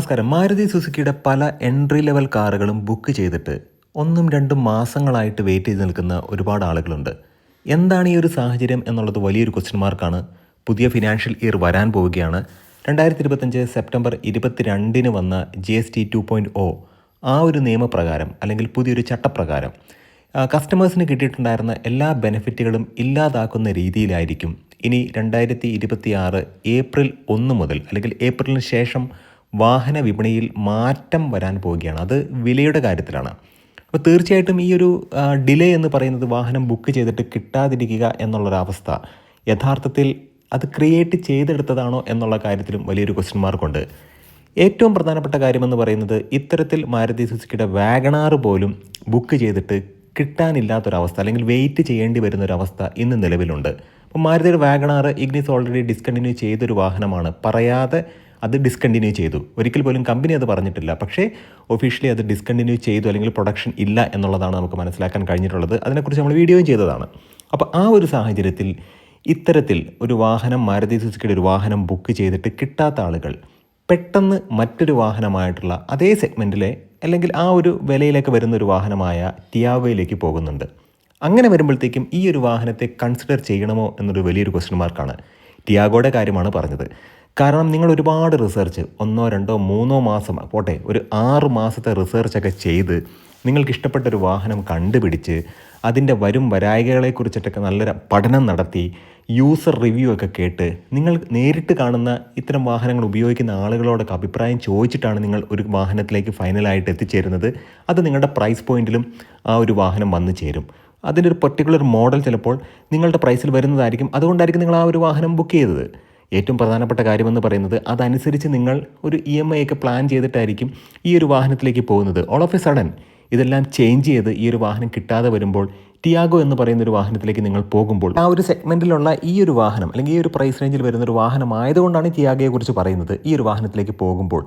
നമസ്കാരം. മാരുതി സുസുക്കിയുടെ പല entry level കാറുകളും ബുക്ക് ചെയ്തിട്ട് 1-2 മാസങ്ങളായിട്ട് വെയിറ്റ് ചെയ്ത് നിൽക്കുന്ന ഒരുപാട് ആളുകളുണ്ട്. എന്താണ് ഈ ഒരു സാഹചര്യം എന്നുള്ളത് വലിയൊരു ക്വസ്റ്റ്യൻ മാർക്കാണ്. പുതിയ ഫിനാൻഷ്യൽ ഇയർ വരാൻ പോവുകയാണ്. 2025 സെപ്റ്റംബർ 22 വന്ന GST 2.0 ആ ഒരു നിയമപ്രകാരം അല്ലെങ്കിൽ പുതിയൊരു ചട്ടപ്രകാരം കസ്റ്റമേഴ്സിന് കിട്ടിയിട്ടുണ്ടായിരുന്ന എല്ലാ ബെനിഫിറ്റുകളും ഇല്ലാതാക്കുന്ന രീതിയിലായിരിക്കും ഇനി 2026 ഏപ്രിൽ 1 മുതൽ അല്ലെങ്കിൽ ഏപ്രിലിന് ശേഷം വാഹന വിപണിയിൽ മാറ്റം വരാൻ പോവുകയാണ്. അത് വിലയുടെ കാര്യത്തിലാണ്. അപ്പോൾ തീർച്ചയായിട്ടും ഈ ഒരു ഡിലേ എന്ന് പറയുന്നത് വാഹനം ബുക്ക് ചെയ്തിട്ട് കിട്ടാതിരിക്കുക എന്നുള്ളൊരവസ്ഥ യഥാർത്ഥത്തിൽ അത് ക്രിയേറ്റ് ചെയ്തെടുത്തതാണോ എന്നുള്ള കാര്യത്തിലും വലിയൊരു ക്വസ്റ്റ്യൻ മാർക്കുണ്ട്. ഏറ്റവും പ്രധാനപ്പെട്ട കാര്യമെന്ന് പറയുന്നത് ഇത്തരത്തിൽ മാരുതി സുസുക്കിയുടെ വാഗണാർ പോലും ബുക്ക് ചെയ്തിട്ട് കിട്ടാനില്ലാത്തൊരവസ്ഥ അല്ലെങ്കിൽ വെയിറ്റ് ചെയ്യേണ്ടി വരുന്നൊരവസ്ഥ ഇന്ന് നിലവിലുണ്ട്. അപ്പോൾ മാരുതിയുടെ വാഗണാർ ഇഗ്നിസ് ഓൾറെഡി ഡിസ്കണ്ടിന്യൂ ചെയ്തൊരു വാഹനമാണ്. പറയാതെ അത് ഡിസ്കണ്ടിന്യൂ ചെയ്തു. ഒരിക്കൽ പോലും കമ്പനി അത് പറഞ്ഞിട്ടില്ല. പക്ഷേ ഒഫീഷ്യലി അത് ഡിസ്കണ്ടിന്യൂ ചെയ്തു അല്ലെങ്കിൽ പ്രൊഡക്ഷൻ ഇല്ല എന്നുള്ളതാണ് നമുക്ക് മനസ്സിലാക്കാൻ കഴിഞ്ഞിട്ടുള്ളത്. അതിനെക്കുറിച്ച് നമ്മൾ വീഡിയോയും ചെയ്തതാണ്. അപ്പോൾ ആ ഒരു സാഹചര്യത്തിൽ ഇത്തരത്തിൽ ഒരു വാഹനം മാരുതി സുസുക്കിയുടെ ഒരു വാഹനം ബുക്ക് ചെയ്തിട്ട് കിട്ടാത്ത ആളുകൾ പെട്ടെന്ന് മറ്റൊരു വാഹനമായിട്ടുള്ള അതേ സെഗ്മെൻറ്റിലെ അല്ലെങ്കിൽ ആ ഒരു വിലയിലേക്ക് വരുന്നൊരു വാഹനമായ ടിയാഗോയിലേക്ക് പോകുന്നുണ്ട്. അങ്ങനെ വരുമ്പോഴത്തേക്കും ഈ ഒരു വാഹനത്തെ കൺസിഡർ ചെയ്യണമോ എന്നൊരു വലിയൊരു ക്വസ്റ്റ്യൻ മാർക്കാണ്. ടിയാഗോയുടെ കാര്യമാണ് പറഞ്ഞത്. കാരണം നിങ്ങൾ ഒരുപാട് റിസർച്ച് 1, 2, 3 മാസം പോട്ടെ ഒരു 6 മാസത്തെ റിസർച്ചൊക്കെ ചെയ്ത് നിങ്ങൾക്ക് ഇഷ്ടപ്പെട്ടൊരു വാഹനം കണ്ടുപിടിച്ച് അതിൻ്റെ വരും വരായികകളെക്കുറിച്ചിട്ടൊക്കെ നല്ലൊരു പഠനം നടത്തി യൂസർ റിവ്യൂ ഒക്കെ കേട്ട് നിങ്ങൾ നേരിട്ട് കാണുന്ന ഇത്തരം വാഹനങ്ങൾ ഉപയോഗിക്കുന്ന ആളുകളോടൊക്കെ അഭിപ്രായം ചോദിച്ചിട്ടാണ് നിങ്ങൾ ഒരു വാഹനത്തിലേക്ക് ഫൈനലായിട്ട് എത്തിച്ചേരുന്നത്. അത് നിങ്ങളുടെ പ്രൈസ് പോയിൻറ്റിലും ആ ഒരു വാഹനം വന്നു ചേരും. അതിൻ്റെ ഒരു പെർട്ടിക്കുലർ മോഡൽ ചിലപ്പോൾ നിങ്ങളുടെ പ്രൈസിൽ വരുന്നതായിരിക്കും. അതുകൊണ്ടായിരിക്കും നിങ്ങൾ ആ ഒരു വാഹനം ബുക്ക് ചെയ്തത്. ഏറ്റവും പ്രധാനപ്പെട്ട കാര്യമെന്ന് പറയുന്നത് അതനുസരിച്ച് നിങ്ങൾ ഒരു EMI ഒക്കെ പ്ലാൻ ചെയ്തിട്ടായിരിക്കും ഈ ഒരു വാഹനത്തിലേക്ക് പോകുന്നത്. ഓൾ ഓഫ് എ സഡൻ ഇതെല്ലാം ചേഞ്ച് ചെയ്ത് ഈ ഒരു വാഹനം കിട്ടാതെ വരുമ്പോൾ ടിയാഗോ എന്ന് പറയുന്ന ഒരു വാഹനത്തിലേക്ക് നിങ്ങൾ പോകുമ്പോൾ ആ ഒരു സെഗ്മെൻറ്റിലുള്ള ഈ ഒരു വാഹനം അല്ലെങ്കിൽ ഈ ഒരു പ്രൈസ് റേഞ്ചിൽ വരുന്നൊരു വാഹനമായതുകൊണ്ടാണ് ടിയാഗോയെക്കുറിച്ച് പറയുന്നത്. ഈ ഒരു വാഹനത്തിലേക്ക് പോകുമ്പോൾ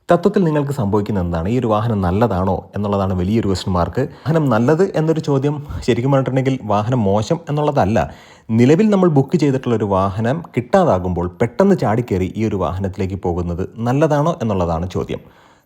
തത്വത്തിൽ നിങ്ങൾക്ക് സംഭവിക്കുന്ന എന്താണ്? ഈ ഒരു വാഹനം നല്ലതാണോ എന്നുള്ളതാണ് വലിയൊരു ക്വസ്റ്റ്യൻ മാർക്ക്. വാഹനം നല്ലത് എന്നൊരു ചോദ്യം ശരിക്കും പറഞ്ഞിട്ടുണ്ടെങ്കിൽ വാഹനം മോശം എന്നുള്ളതല്ല. നിലവിൽ നമ്മൾ ബുക്ക് ചെയ്തിട്ടുള്ളൊരു വാഹനം കിട്ടാതാകുമ്പോൾ പെട്ടെന്ന് ചാടിക്കയറി ഈ ഒരു വാഹനത്തിലേക്ക് പോകുന്നത് നല്ലതാണോ എന്നുള്ളതാണ് ചോദ്യം.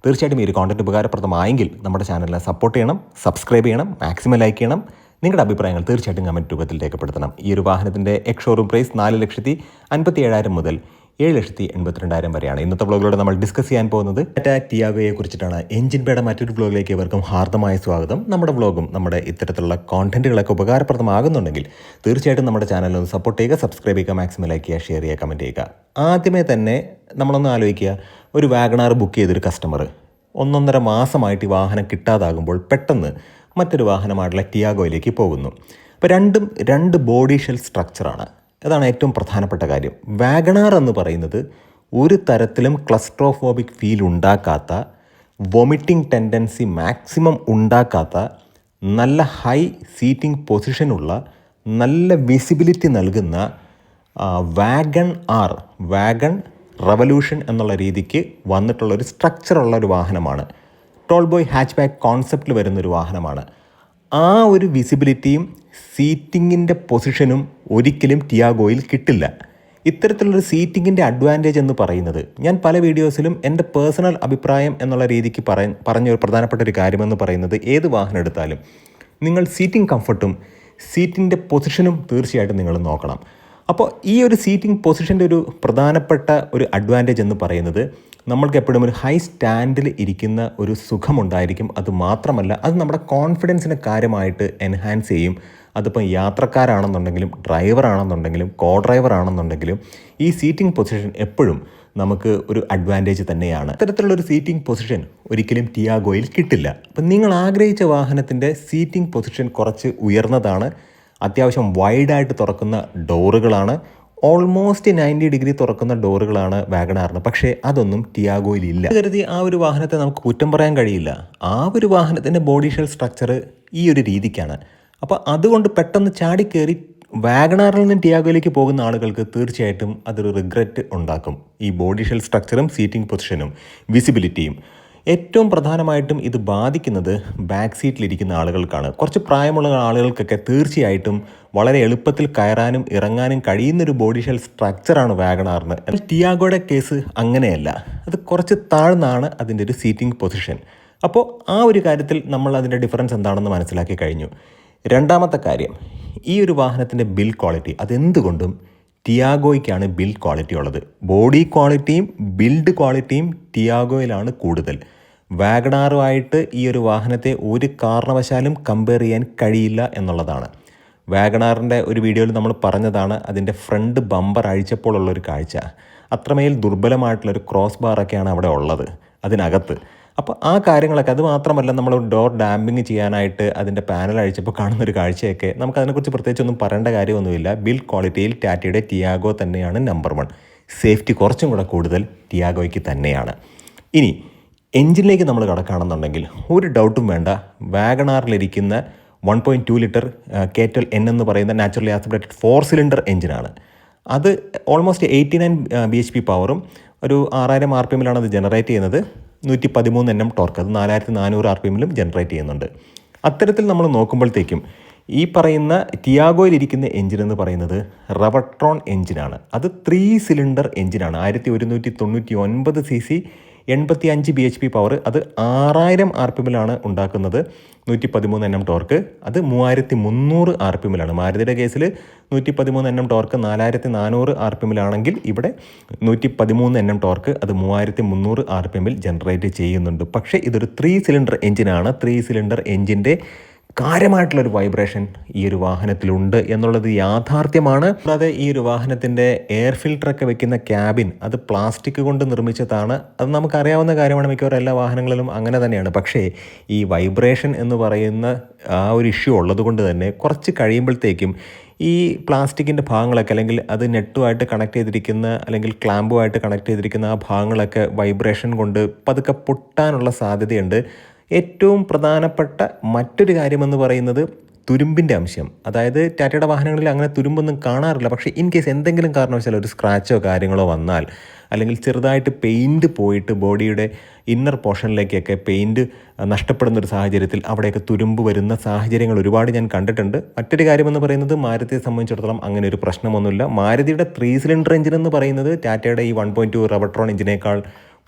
തീർച്ചയായിട്ടും ഈ ഒരു കോണ്ടന്റ് ഉപകാരപ്രദമായെങ്കിൽ നമ്മുടെ ചാനലിനെ സപ്പോർട്ട് ചെയ്യണം, സബ്സ്ക്രൈബ് ചെയ്യണം, മാക്സിമം ലൈക്ക് ചെയ്യണം. നിങ്ങളുടെ അഭിപ്രായങ്ങൾ തീർച്ചയായിട്ടും കമൻറ്റ് രൂപത്തിൽ രേഖപ്പെടുത്തണം. ഈ ഒരു വാഹനത്തിൻ്റെ എക്സ് ഷോറൂം പ്രൈസ് 4,57,000 മുതൽ 7,82,000 വരെയാണ്. ഇന്നത്തെ വ്ളോഗിലൂടെ നമ്മൾ ഡിസ്കസ് ചെയ്യാൻ പോകുന്നത് ടാറ്റാ ടിയാഗോയെ കുറിച്ചിട്ടാണ്. എഞ്ചിൻ പേയുടെ മറ്റൊരു വ്ളോഗിലേക്ക് ഇവർക്കും ഹാർദമായ സ്വാഗതം. നമ്മുടെ വ്ളോഗും നമ്മുടെ ഇത്തരത്തിലുള്ള കോണ്ടന്റുകളൊക്കെ ഉപകാരപ്രദമാകുന്നുണ്ടെങ്കിൽ തീർച്ചയായിട്ടും നമ്മുടെ ചാനലൊന്ന് സപ്പോർട്ട് ചെയ്യുക, സബ്സ്ക്രൈബ് ചെയ്യുക, മാക്സിമം ലൈക്ക് ചെയ്യുക, ഷെയർ ചെയ്യുക, കമൻറ്റ് ചെയ്യുക. ആദ്യമേ തന്നെ നമ്മളൊന്ന് ആലോചിക്കുക, ഒരു വാഗണാർ ബുക്ക് ചെയ്തൊരു കസ്റ്റമർ 1-1.5 മാസമായിട്ട് ഈ വാഹനം കിട്ടാതാകുമ്പോൾ പെട്ടെന്ന് മറ്റൊരു വാഹനമായിട്ടുള്ള ടിയാഗോയിലേക്ക് പോകുന്നു. അപ്പോൾ രണ്ടും 2 ബോഡി ഷെൽ സ്ട്രക്ചറാണ്. അതാണ് ഏറ്റവും പ്രധാനപ്പെട്ട കാര്യം. വാഗണാർ എന്ന് പറയുന്നത് ഒരു തരത്തിലും ക്ലസ്ട്രോഫോബിക് ഫീൽ ഉണ്ടാക്കാത്ത, വൊമിറ്റിംഗ് ടെൻഡൻസി മാക്സിമം ഉണ്ടാക്കാത്ത, നല്ല ഹൈ സീറ്റിംഗ് പൊസിഷനുള്ള, നല്ല വിസിബിലിറ്റി നൽകുന്ന വാഗൺ റവല്യൂഷൻ എന്നുള്ള രീതിക്ക് വന്നിട്ടുള്ളൊരു സ്ട്രക്ചറുള്ള ഒരു വാഹനമാണ്. ടോൾ ബോയ് ഹാച്ച് ബാക്ക് കോൺസെപ്റ്റിൽ വരുന്നൊരു വാഹനമാണ്. ആ ഒരു വിസിബിലിറ്റിയും സീറ്റിങ്ങിൻ്റെ പൊസിഷനും ഒരിക്കലും ടിയാഗോയിൽ കിട്ടില്ല. ഇത്തരത്തിലുള്ളൊരു സീറ്റിങ്ങിൻ്റെ അഡ്വാൻറ്റേജ് എന്ന് പറയുന്നത് ഞാൻ പല വീഡിയോസിലും എൻ്റെ പേഴ്സണൽ അഭിപ്രായം എന്നുള്ള രീതിക്ക് പറഞ്ഞ ഒരു പ്രധാനപ്പെട്ട ഒരു കാര്യമെന്ന് പറയുന്നത് ഏത് വാഹനം എടുത്താലും നിങ്ങൾ സീറ്റിംഗ് കംഫർട്ടും സീറ്റിൻ്റെ പൊസിഷനും തീർച്ചയായിട്ടും നിങ്ങൾ നോക്കണം. അപ്പോൾ ഈ ഒരു സീറ്റിംഗ് പൊസിഷൻ്റെ ഒരു പ്രധാനപ്പെട്ട ഒരു അഡ്വാൻറ്റേജ് എന്ന് പറയുന്നത് നമ്മൾക്ക് എപ്പോഴും ഒരു ഹൈ സ്റ്റാൻഡിൽ ഇരിക്കുന്ന ഒരു സുഖമുണ്ടായിരിക്കും. അത് മാത്രമല്ല അത് നമ്മുടെ കോൺഫിഡൻസിനെ കാര്യമായിട്ട് എൻഹാൻസ് ചെയ്യും. അതിപ്പോൾ യാത്രക്കാരാണെന്നുണ്ടെങ്കിലും ഡ്രൈവറാണെന്നുണ്ടെങ്കിലും ഡ്രൈവർ ആണെന്നുണ്ടെങ്കിലും ഈ സീറ്റിംഗ് പൊസിഷൻ എപ്പോഴും നമുക്ക് ഒരു അഡ്വാൻറ്റേജ് തന്നെയാണ്. ഇത്തരത്തിലുള്ളൊരു സീറ്റിംഗ് പൊസിഷൻ ഒരിക്കലും ടിയാഗോയിൽ കിട്ടില്ല. അപ്പം നിങ്ങൾ ആഗ്രഹിച്ച വാഹനത്തിൻ്റെ സീറ്റിംഗ് പൊസിഷൻ കുറച്ച് ഉയർന്നതാണ്. അത്യാവശ്യം വൈഡായിട്ട് തുറക്കുന്ന ഡോറുകളാണ്. ഓൾമോസ്റ്റ് 90 ഡിഗ്രി തുറക്കുന്ന ഡോറുകളാണ് വാഗണാറിന്. പക്ഷേ അതൊന്നും ടിയാഗോയിൽ ഇല്ല. കരുതി ആ ഒരു വാഹനത്തെ നമുക്ക് കുറ്റം പറയാൻ കഴിയില്ല. ആ ഒരു വാഹനത്തിൻ്റെ ബോഡി ഷെൽ സ്ട്രക്ചർ ഈ ഒരു രീതിക്കാണ്. അപ്പോൾ അതുകൊണ്ട് പെട്ടെന്ന് ചാടിക്കയറി വാഗണാറിൽ നിന്ന് ടിയാഗോയിലേക്ക് പോകുന്ന ആളുകൾക്ക് തീർച്ചയായിട്ടും അതൊരു റിഗ്രറ്റ് ഉണ്ടാക്കും. ഈ ബോഡി ഷെൽ സ്ട്രക്ചറും സീറ്റിംഗ് പൊസിഷനും വിസിബിലിറ്റിയും ഏറ്റവും പ്രധാനമായിട്ടും ഇത് ബാധിക്കുന്നത് ബാക്ക് സീറ്റിലിരിക്കുന്ന ആളുകൾക്കാണ്. കുറച്ച് പ്രായമുള്ള ആളുകൾക്കൊക്കെ തീർച്ചയായിട്ടും വളരെ എളുപ്പത്തിൽ കയറാനും ഇറങ്ങാനും കഴിയുന്നൊരു ബോഡി ഷെൽ സ്ട്രക്ചറാണ് വാഗണാറിന്. എന്നാൽ ടിയാഗോയുടെ കേസ് അങ്ങനെയല്ല. അത് കുറച്ച് താഴ്ന്നാണ് അതിൻ്റെ ഒരു സീറ്റിംഗ് പൊസിഷൻ. അപ്പോൾ ആ ഒരു കാര്യത്തിൽ നമ്മൾ അതിൻ്റെ ഡിഫറൻസ് എന്താണെന്ന് മനസ്സിലാക്കി കഴിഞ്ഞു. രണ്ടാമത്തെ കാര്യം, ഈ ഒരു വാഹനത്തിൻ്റെ ബിൽഡ് ക്വാളിറ്റി അതെന്തുകൊണ്ടും ടിയാഗോയ്ക്കാണ് ബിൽഡ് ക്വാളിറ്റി ഉള്ളത്. ബോഡി ക്വാളിറ്റിയും ബിൽഡ് ക്വാളിറ്റിയും ടിയാഗോയിലാണ് കൂടുതൽ. വാഗണാറുമായിട്ട് ഈ ഒരു വാഹനത്തെ ഒരു കാരണവശാലും കമ്പയർ ചെയ്യാൻ കഴിയില്ല എന്നുള്ളതാണ്. വാഗണാറിൻ്റെ ഒരു വീഡിയോയിൽ നമ്മൾ പറഞ്ഞതാണ് അതിൻ്റെ ഫ്രണ്ട് ബമ്പർ അഴിച്ചപ്പോൾ ഉള്ളൊരു കാഴ്ച. അത്രമേൽ ദുർബലമായിട്ടുള്ളൊരു ക്രോസ് ബാറൊക്കെയാണ് അവിടെ ഉള്ളത് അതിനകത്ത്. അപ്പോൾ ആ കാര്യങ്ങളൊക്കെ, അത് മാത്രമല്ല നമ്മൾ ഡോർ ഡാമ്പിങ് ചെയ്യാനായിട്ട് അതിൻ്റെ പാനൽ അഴിച്ചപ്പോൾ കാണുന്നൊരു കാഴ്ചയൊക്കെ നമുക്കതിനെക്കുറിച്ച് പ്രത്യേകിച്ചൊന്നും പറയേണ്ട കാര്യമൊന്നുമില്ല. ബിൽഡ് ക്വാളിറ്റിയിൽ ടാറ്റയുടെ ടിയാഗോ തന്നെയാണ് നമ്പർ 1. സേഫ്റ്റി കുറച്ചും കൂടെ കൂടുതൽ ടിയാഗോയ്ക്ക് തന്നെയാണ്. ഇനി എൻജിനിലേക്ക് നമ്മൾ കടക്കുകയാണെന്നുണ്ടെങ്കിൽ ഒരു ഡൗട്ടും വേണ്ട, വാഗണാറിലിരിക്കുന്ന 1.2 ലിറ്റർ K12N എന്ന് പറയുന്ന നാച്ചുറലി ആസ്പിറേറ്റഡ് 4 സിലിണ്ടർ എഞ്ചിനാണ്. അത് ഓൾമോസ്റ്റ് 89 bhp പവറും ഒരു 6000 RPMലാണ് അത് ജനറേറ്റ് ചെയ്യുന്നത്. 113 Nm ടോർക്ക്, അത് 4400 RPMലും ജനറേറ്റ് ചെയ്യുന്നുണ്ട്. അത്തരത്തിൽ നമ്മൾ നോക്കുമ്പോഴത്തേക്കും ഈ പറയുന്ന ടിയാഗോയിലിരിക്കുന്ന എഞ്ചിൻ എന്ന് പറയുന്നത് റവട്രോൺ എഞ്ചിനാണ്. അത് 3 സിലിണ്ടർ എഞ്ചിനാണ്. 1199 cc, 85 bhp പവർ, അത് 6000 RPMലാണ് ഉണ്ടാക്കുന്നത്. 113 Nm ടോർക്ക്, അത് 3300 RPMലാണ്. മാരുതിയുടെ കേസിൽ 113 Nm ടോർക്ക് 4400 RPMലാണെങ്കിൽ ഇവിടെ 113 Nm ടോർക്ക് അത് 3300 RPMൽ ജനറേറ്റ് ചെയ്യുന്നുണ്ട്. പക്ഷേ ഇതൊരു 3 സിലിണ്ടർ എഞ്ചിനാണ്. 3 സിലിണ്ടർ എഞ്ചിൻ്റെ കാര്യമായിട്ടുള്ളൊരു വൈബ്രേഷൻ ഈ ഒരു വാഹനത്തിലുണ്ട് എന്നുള്ളത് യാഥാർത്ഥ്യമാണ്. കൂടാതെ ഈ ഒരു വാഹനത്തിൻ്റെ എയർ ഫിൽട്ടറൊക്കെ വെക്കുന്ന ക്യാബിൻ അത് പ്ലാസ്റ്റിക് കൊണ്ട് നിർമ്മിച്ചതാണ്. അത് നമുക്കറിയാവുന്ന കാര്യമാണ്, മിക്കവാറും എല്ലാ വാഹനങ്ങളിലും അങ്ങനെ തന്നെയാണ്. പക്ഷേ ഈ വൈബ്രേഷൻ എന്ന് പറയുന്ന ആ ഒരു ഇഷ്യൂ ഉള്ളത് കൊണ്ട് തന്നെ കുറച്ച് കഴിയുമ്പോഴത്തേക്കും ഈ പ്ലാസ്റ്റിക്കിൻ്റെ ഭാഗങ്ങളൊക്കെ, അല്ലെങ്കിൽ അത് നെറ്റുമായിട്ട് കണക്ട് ചെയ്തിരിക്കുന്ന അല്ലെങ്കിൽ ക്ലാമ്പുമായിട്ട് കണക്ട് ചെയ്തിരിക്കുന്ന ആ ഭാഗങ്ങളൊക്കെ വൈബ്രേഷൻ കൊണ്ട് പതുക്കെ പൊട്ടാനുള്ള സാധ്യതയുണ്ട്. ഏറ്റവും പ്രധാനപ്പെട്ട മറ്റൊരു കാര്യമെന്ന് പറയുന്നത് തുരുമ്പിൻ്റെ അംശം. അതായത് ടാറ്റയുടെ വാഹനങ്ങളിൽ അങ്ങനെ തുരുമ്പൊന്നും കാണാറില്ല. പക്ഷേ ഇൻ കേസ് എന്തെങ്കിലും കാരണവശാൽ ഒരു സ്ക്രാച്ചോ കാര്യങ്ങളോ വന്നാൽ, അല്ലെങ്കിൽ ചെറുതായിട്ട് പെയിൻറ്റ് പോയിട്ട് ബോഡിയുടെ ഇന്നർ പോർഷനിലേക്കൊക്കെ പെയിൻറ്റ് നഷ്ടപ്പെടുന്നൊരു സാഹചര്യത്തിൽ അവിടെയൊക്കെ തുരുമ്പ് വരുന്ന സാഹചര്യങ്ങൾ ഒരുപാട് ഞാൻ കണ്ടിട്ടുണ്ട്. മറ്റൊരു കാര്യമെന്ന് പറയുന്നത് മാരുതിയെ സംബന്ധിച്ചിടത്തോളം അങ്ങനെ ഒരു പ്രശ്നമൊന്നുമില്ല. മാരുതിയുടെ 3 സിലിണ്ടർ എഞ്ചിൻ എന്ന് പറയുന്നത് ടാറ്റയുടെ ഈ 1.2 റവട്രോൺ എഞ്ചിനേക്കാൾ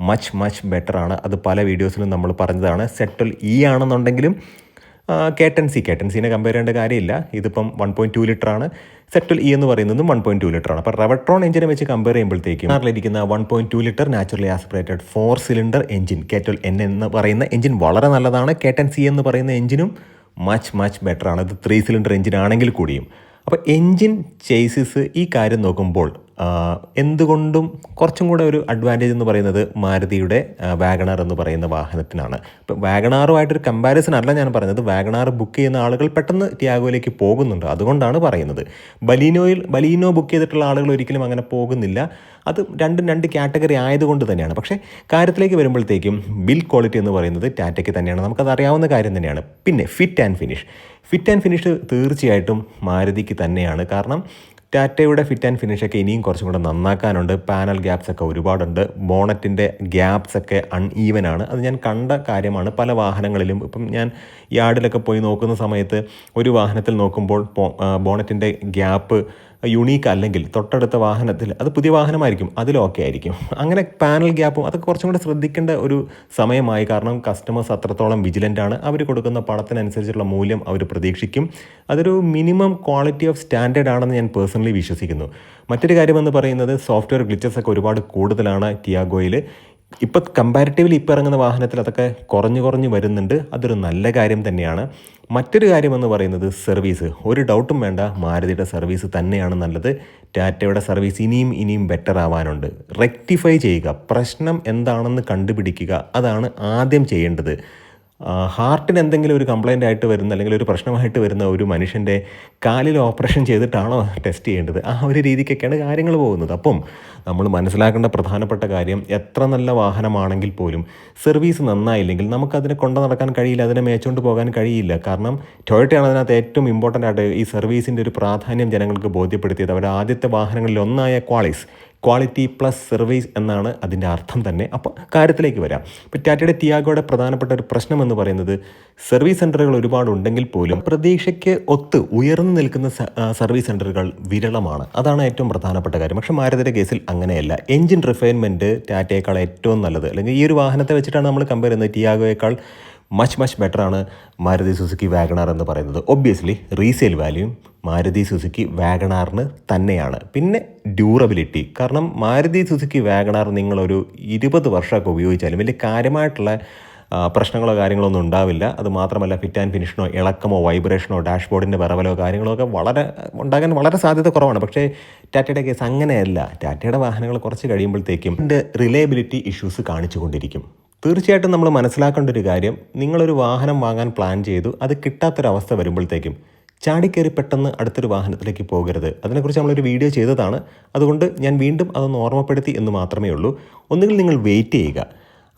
മച്ച് ബെറ്റർ ആണ്. അത് പല വീഡിയോസിലും നമ്മൾ പറഞ്ഞതാണ്. സെറ്റൽ ആണെന്നുണ്ടെങ്കിലും K10Cനെ കമ്പയർ ചെയ്യേണ്ട കാര്യമില്ല. ഇതിപ്പം 1.2 ലിറ്ററാണ്. സെറ്റൽ എന്ന് പറയുന്നതും 1.2 ലിറ്ററാണ്. അപ്പോൾ റവട്രോൺ എഞ്ചിനെ വെച്ച് കമ്പയർ ചെയ്യുമ്പോഴത്തേക്കും കാറിലിരിക്കുന്ന 1.2 litre naturally aspirated 4 cylinder engine K12N എന്ന് പറയുന്ന എഞ്ചിൻ വളരെ നല്ലതാണ്. K10C എന്ന് പറയുന്ന എഞ്ചിനും മച്ച് ബെറ്റർ ആണ്. ഇത് 3 സിലിണ്ടർ എഞ്ചിൻ ആണെങ്കിൽ കൂടിയും. അപ്പോൾ എൻജിൻ ചേസിസ് ഈ കാര്യം നോക്കുമ്പോൾ എന്തുകൊണ്ടും കുറച്ചും കൂടെ ഒരു അഡ്വാൻറ്റേജ് എന്ന് പറയുന്നത് മാരുതിയുടെ വാഗണാർ എന്ന് പറയുന്ന വാഹനത്തിനാണ്. ഇപ്പോൾ വാഗണാറുമായിട്ടൊരു കമ്പാരിസൺ അല്ല ഞാൻ പറഞ്ഞത്. വാഗണാർ ബുക്ക് ചെയ്യുന്ന ആളുകൾ പെട്ടെന്ന് ടിയാഗോയിലേക്ക് പോകുന്നുണ്ട്, അതുകൊണ്ടാണ് പറയുന്നത്. ബലീനോ ബുക്ക് ചെയ്തിട്ടുള്ള ആളുകൾ ഒരിക്കലും അങ്ങനെ പോകുന്നില്ല. അത് രണ്ട് കാറ്റഗറി ആയതുകൊണ്ട് തന്നെയാണ്. പക്ഷേ കാര്യത്തിലേക്ക് വരുമ്പോഴത്തേക്കും ബിൽഡ് ക്വാളിറ്റി എന്ന് പറയുന്നത് ടാറ്റയ്ക്ക് തന്നെയാണ്. നമുക്കത് അറിയാവുന്ന കാര്യം തന്നെയാണ്. പിന്നെ ഫിറ്റ് ആൻഡ് ഫിനിഷ് തീർച്ചയായിട്ടും മാരുതിക്ക് തന്നെയാണ്. കാരണം ടാറ്റയുടെ ഫിറ്റ് ആൻഡ് ഫിനിഷൊക്കെ ഇനിയും കുറച്ചും കൂടെ നന്നാക്കാനുണ്ട്. പാനൽ ഗ്യാപ്സൊക്കെ ഒരുപാടുണ്ട്. ബോണറ്റിൻ്റെ ഗ്യാപ്സൊക്കെ അൺഈവനാണ്. അത് ഞാൻ കണ്ട കാര്യമാണ് പല വാഹനങ്ങളിലും. ഇപ്പം ഞാൻ യാർഡിലൊക്കെ പോയി നോക്കുന്ന സമയത്ത് ഒരു വാഹനത്തിൽ നോക്കുമ്പോൾ ബോണറ്റിൻ്റെ ഗ്യാപ്പ് യുണീക്ക് അല്ലെങ്കിൽ തൊട്ടടുത്ത വാഹനത്തിൽ, അത് പുതിയ വാഹനമായിരിക്കും, അതിലൊക്കെ ആയിരിക്കും. അങ്ങനെ പാനൽ ഗ്യാപ്പും അതൊക്കെ കുറച്ചും കൂടെ ശ്രദ്ധിക്കേണ്ട ഒരു സമയമായി. കാരണം കസ്റ്റമേഴ്സ് അത്രത്തോളം വിജിലൻ്റാണ്. അവർ കൊടുക്കുന്ന പണത്തിനനുസരിച്ചുള്ള മൂല്യം അവർ പ്രതീക്ഷിക്കും. അതൊരു മിനിമം ക്വാളിറ്റി ഓഫ് സ്റ്റാൻഡേർഡ് ആണെന്ന് ഞാൻ പേഴ്സണലി വിശ്വസിക്കുന്നു. മറ്റൊരു കാര്യമെന്ന് പറയുന്നത് സോഫ്റ്റ്വെയർ ഗ്ലിച്ചസ് ഒക്കെ ഒരുപാട് കൂടുതലാണ് ടിയാഗോയിൽ. ഇപ്പോൾ കമ്പാരിറ്റീവ്ലി ഇപ്പോൾ ഇറങ്ങുന്ന വാഹനത്തിൽ അതൊക്കെ കുറഞ്ഞു വരുന്നുണ്ട്. അതൊരു നല്ല കാര്യം തന്നെയാണ്. മറ്റൊരു കാര്യമെന്ന് പറയുന്നത് സർവീസ്. ഒരു ഡൗട്ടും വേണ്ട, മാരുതിയുടെ സർവീസ് തന്നെയാണ് നല്ലത്. ടാറ്റയുടെ സർവീസ് ഇനിയും ബെറ്റർ ആവാനുണ്ട്. റെക്ടിഫൈ ചെയ്യുക, പ്രശ്നം എന്താണെന്ന് കണ്ടുപിടിക്കുക, അതാണ് ആദ്യം ചെയ്യേണ്ടത്. ഹാർട്ടിന് എന്തെങ്കിലും ഒരു കംപ്ലൈൻ്റ് ആയിട്ട് വരുന്ന അല്ലെങ്കിൽ ഒരു പ്രശ്നമായിട്ട് വരുന്ന ഒരു മനുഷ്യൻ്റെ കാലിൽ ഓപ്പറേഷൻ ചെയ്തിട്ടാണോ ടെസ്റ്റ് ചെയ്യേണ്ടത്? ആ ഒരു രീതിക്കൊക്കെയാണ് കാര്യങ്ങൾ പോകുന്നത്. അപ്പം നമ്മൾ മനസ്സിലാക്കേണ്ട പ്രധാനപ്പെട്ട കാര്യം, എത്ര നല്ല വാഹനമാണെങ്കിൽ പോലും സർവീസ് നന്നായില്ലെങ്കിൽ നമുക്കതിനെ കൊണ്ടു നടക്കാൻ കഴിയില്ല, അതിനെ മേച്ചുകൊണ്ട് പോകാൻ കഴിയില്ല. കാരണം ടൊയോട്ടയാണ് അതിനകത്ത് ഏറ്റവും ഇമ്പോർട്ടൻ്റ് ആയിട്ട് ഈ സർവീസിൻ്റെ ഒരു പ്രാധാന്യം ജനങ്ങൾക്ക് ബോധ്യപ്പെടുത്തിയത്. അവരുടെ ആദ്യത്തെ വാഹനങ്ങളിൽ ഒന്നായ ക്വാളിറ്റി പ്ലസ് സർവീസ് എന്നാണ് അതിൻ്റെ അർത്ഥം തന്നെ. അപ്പോൾ കാര്യത്തിലേക്ക് വരാം. ഇപ്പോൾ ടാറ്റയുടെ ടിയാഗോയുടെ പ്രധാനപ്പെട്ട ഒരു പ്രശ്നം എന്ന് പറയുന്നത് സർവീസ് സെൻ്ററുകൾ ഒരുപാട് ഉണ്ടെങ്കിൽ പോലും പ്രതീക്ഷയ്ക്ക് ഒത്ത് ഉയർന്നു നിൽക്കുന്ന സർവീസ് സെൻ്ററുകൾ വിരളമാണ്. അതാണ് ഏറ്റവും പ്രധാനപ്പെട്ട കാര്യം. പക്ഷേ മാരുതിയുടെ കേസിൽ അങ്ങനെയല്ല. എൻജിൻ റിഫൈൻമെൻറ്റ് ടാറ്റയേക്കാൾ ഏറ്റവും നല്ലത്, അല്ലെങ്കിൽ ഈ ഒരു വാഹനത്തെ വെച്ചിട്ടാണ് നമ്മൾ കമ്പയർ ചെയ്യുന്നത്. ടിയാഗോയേക്കാൾ മച്ച് ബെറ്ററാണ് മാരുതി സുസുക്കി വാഗണാർ എന്ന് പറയുന്നത്. ഒബ്വിയസ്ലി റീസെയിൽ വാല്യൂം മാരുതി സുസുക്കി വാഗണാറിന് തന്നെയാണ്. പിന്നെ ഡ്യൂറബിലിറ്റി, കാരണം മാരുതി സുസുക്കി വാഗണാർ നിങ്ങളൊരു 20 വർഷമൊക്കെ ഉപയോഗിച്ചാലും വലിയ കാര്യമായിട്ടുള്ള പ്രശ്നങ്ങളോ കാര്യങ്ങളോ ഒന്നും ഉണ്ടാവില്ല. അത് മാത്രമല്ല ഫിറ്റ് ആൻഡ് ഫിനിഷിനോ ഇളക്കമോ വൈബ്രേഷനോ ഡാഷ്ബോർഡിൻ്റെ വിറവലോ കാര്യങ്ങളോ ഒക്കെ ഉണ്ടാകാൻ വളരെ സാധ്യത കുറവാണ്. പക്ഷേ ടാറ്റയുടെ കേസ് അങ്ങനെയല്ല. ടാറ്റയുടെ വാഹനങ്ങൾ കുറച്ച് കഴിയുമ്പോഴത്തേക്കും ഇതിൻ്റെ റിലയബിലിറ്റി ഇഷ്യൂസ് കാണിച്ചു കൊണ്ടിരിക്കും. തീർച്ചയായിട്ടും നമ്മൾ മനസ്സിലാക്കേണ്ട ഒരു കാര്യം, നിങ്ങളൊരു വാഹനം വാങ്ങാൻ പ്ലാൻ ചെയ്തു, അത് കിട്ടാത്തൊരവസ്ഥ വരുമ്പോഴത്തേക്കും ചാടിക്കയറി പെട്ടെന്ന് അടുത്തൊരു വാഹനത്തിലേക്ക് പോകരുത്. അതിനെക്കുറിച്ച് നമ്മളൊരു വീഡിയോ ചെയ്തതാണ്. അതുകൊണ്ട് ഞാൻ വീണ്ടും അതൊന്ന് ഓർമ്മപ്പെടുത്തി എന്ന് മാത്രമേ ഉള്ളൂ. ഒന്നുകിൽ നിങ്ങൾ വെയിറ്റ് ചെയ്യുക,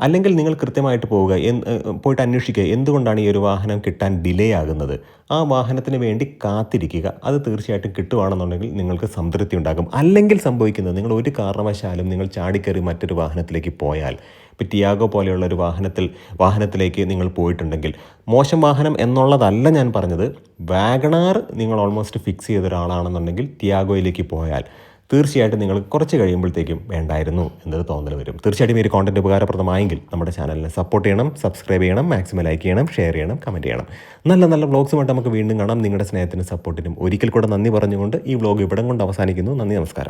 അല്ലെങ്കിൽ നിങ്ങൾ കൃത്യമായിട്ട് പോവുക, പോയിട്ട് അന്വേഷിക്കുക എന്തുകൊണ്ടാണ് ഈ ഒരു വാഹനം കിട്ടാൻ ഡിലേ ആകുന്നത്. ആ വാഹനത്തിന് വേണ്ടി കാത്തിരിക്കുക. അത് തീർച്ചയായിട്ടും കിട്ടുവാണെന്നുണ്ടെങ്കിൽ നിങ്ങൾക്ക് സംതൃപ്തി ഉണ്ടാകും. അല്ലെങ്കിൽ സംഭവിക്കുന്നത്, നിങ്ങൾ ഒരു കാരണവശാലും നിങ്ങൾ ചാടിക്കയറി മറ്റൊരു വാഹനത്തിലേക്ക് പോയാൽ, ഇപ്പോൾ ടിയാഗോ പോലെയുള്ള ഒരു വാഹനത്തിലേക്ക് നിങ്ങൾ പോയിട്ടുണ്ടെങ്കിൽ, മോശം വാഹനം എന്നുള്ളതല്ല ഞാൻ പറഞ്ഞത്, വാഗണാർ നിങ്ങൾ ഓൾമോസ്റ്റ് ഫിക്സ് ചെയ്ത ഒരാളാണെന്നുണ്ടെങ്കിൽ ടിയാഗോയിലേക്ക് പോയാൽ തീർച്ചയായിട്ടും നിങ്ങൾ കുറച്ച് കഴിയുമ്പോഴത്തേക്കും വേണ്ടായിരുന്നു എന്നൊരു തോന്നൽ വരും. തീർച്ചയായിട്ടും ഈ ഒരു കോണ്ടന്റ് ഉപകാരപ്രദമായെങ്കിൽ നമ്മുടെ ചാനലിനെ സപ്പോർട്ട് ചെയ്യണം, സബ്സ്ക്രൈബ് ചെയ്യണം, മാക്സിമം ലൈക്ക് ചെയ്യണം, ഷെയർ ചെയ്യണം, കമൻറ്റ് ചെയ്യണം. നല്ല വ്ളോഗ്സുമായിട്ട് നമുക്ക് വീണ്ടും കാണാം. നിങ്ങളുടെ സ്നേഹത്തിനും സപ്പോർട്ടിനും ഒരിക്കൽ കൂടെ നന്ദി പറഞ്ഞുകൊണ്ട് ഈ വ്ളോഗ് ഇവിടം കൊണ്ട് അവസാനിക്കുന്നു. നന്ദി, നമസ്കാരം.